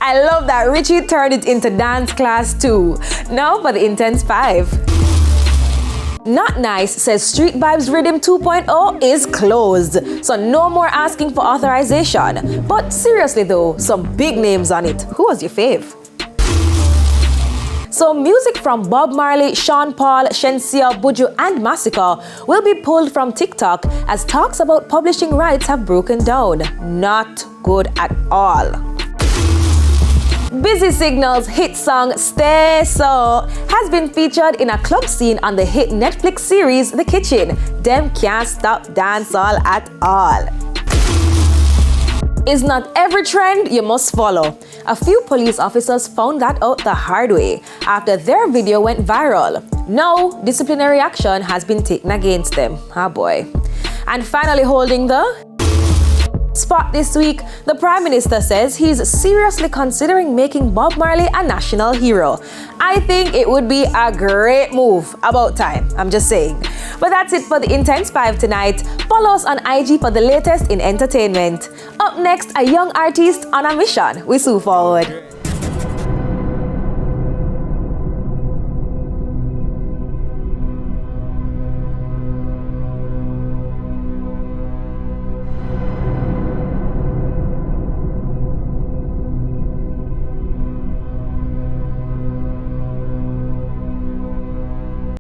I love that Richie turned it into dance class too. Now for the Intense 5. Not Nice says Street Vibes Rhythm 2.0 is closed, so no more asking for authorization. But seriously though, some big names on it. Who was your fave? So music from Bob Marley, Sean Paul, Shenseea, Buju and Massacre will be pulled from TikTok as talks about publishing rights have broken down. Not good at all. Busy Signal's hit song Stay So has been featured in a club scene on the hit Netflix series The Kitchen. Them can't stop dancehall at all. Is not every trend you must follow. A few police officers found that out the hard way after their video went viral. No disciplinary action has been taken against them. Ah boy. And finally holding the spot this week, the Prime Minister says he's seriously considering making Bob Marley a national hero. I think it would be a great move. About time, I'm just saying. But that's it for the Intense 5 tonight. Follow us on IG for the latest in entertainment. Up next, a young artist on a mission. We soon forward.